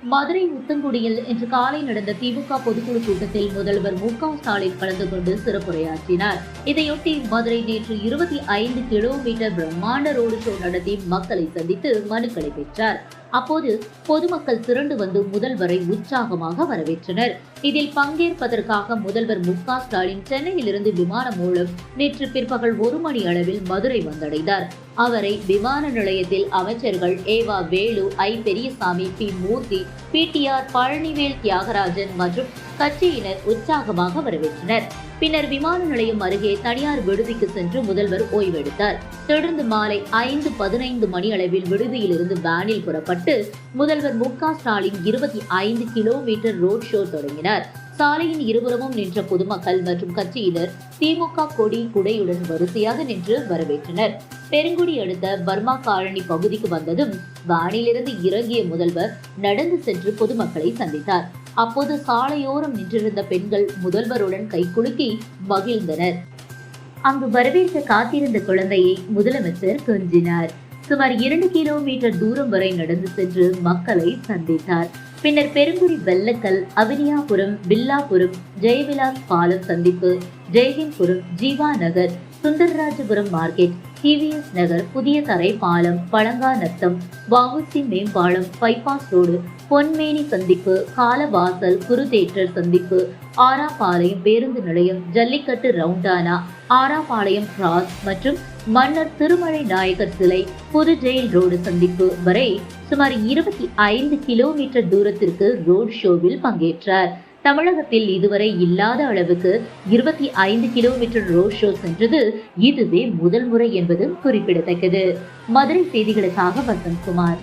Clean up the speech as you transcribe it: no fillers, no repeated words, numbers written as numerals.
மதுரை உத்தங்குடியில் இன்று காலை நடந்த திமுக பொதுக்குழு கூட்டத்தில் முதல்வர் மு.க.ஸ்டாலின் கலந்து கொண்டு சிறப்புரையாற்றினார். இதையொட்டி மதுரை நேற்று 25 கிலோமீட்டர் பிரம்மாண்ட ரோடு ஷோ நடத்தி மக்களை சந்தித்து மனுக்களை பெற்றார். அப்போது பொதுமக்கள் திரண்டு வந்து முதல்வரை உற்சாகமாக வரவேற்றனர். இதில் பங்கேற்பதற்காக முதல்வர் மு.க.ஸ்டாலின் சென்னையிலிருந்து விமானம் மூலம் நேற்று பிற்பகல் 1 மணி அளவில் மதுரை வந்தடைந்தார். அவரை விமான நிலையத்தில் அமைச்சர்கள் ஏவா வேலு, ஐ பெரியசாமி, பி மூர்த்தி, பிடிஆர் பழனிவேல் தியாகராஜன் மற்றும் கட்சியினர் உற்சாகமாக வரவேற்றனர். பின்னர் விமான நிலையம் அருகே தனியார் விடுதிக்கு சென்று முதல்வர் ஓய்வெடுத்தார். தொடர்ந்து மாலை 5:15 மணி அளவில் விடுதியிலிருந்து வேனில் புறப்பட்டு முதல்வர் மு.க.ஸ்டாலின் 25 கிலோமீட்டர் ரோட் ஷோ தொடங்கினார். சாலையின் இருபுறமும் நின்ற பொதுமக்கள் மற்றும் கட்சியினர் திமுக கொடி குடையுடன் வரிசையாக நின்று வரவேற்றனர். பெருங்குடி அடுத்த பர்மா காலனி பகுதிக்கு வந்ததும் வானிலிருந்து இறங்கிய முதல்வர் நடந்து சென்று பொதுமக்களை சந்தித்தார். அப்போது சாலையோரம் நின்றிருந்த பெண்கள் முதல்வருடன் கைகுலுக்கி மகிழ்ந்தனர். அங்கு வரவேற்க காத்திருந்த குழந்தையை முதலமைச்சர் கொஞ்சினார். சுமார் 2 கிலோமீட்டர் தூரம் வரை நடந்து சென்று மக்களை சந்தித்தார். பின்னர் பெருங்குடி வெள்ளக்கல், அவனியாபுரம், பில்லாபுரம், ஜெயவிலாஸ் பாலம் சந்திப்பு, ஜெயஹிந்த்புரம், ஜீவா நகர், சுந்தரராஜபுரம் மார்க்கெட், டிவிஎஸ் நகர், புதிய தரை பாலம், பழங்காநத்தம், வஉசி மேம்பாலம், பைபாஸ் ரோடு, பொன்மேனி சந்திப்பு, காலவாசல், குருதேற்றர் சந்திப்பு, ஆராபாளையம் பேருந்து நிலையம், ஜல்லிக்கட்டு ரவுண்டானா, ஆராபாளையம் கிராஸ் மற்றும் மன்னர் திருமலை நாயக்கர் சிலை, புது ஜெயில் ரோடு சந்திப்பு வரை சுமார் 25 கிலோமீட்டர் தூரத்திற்கு ரோட் ஷோவில் பங்கேற்றார். தமிழகத்தில் இதுவரை இல்லாத அளவுக்கு 25 கிலோமீட்டர் ரோட் ஷோ சென்றது இதுவே முதல் முறை என்பது குறிப்பிடத்தக்கது. மதுரை செய்திகளுக்காக வசந்த்குமார்.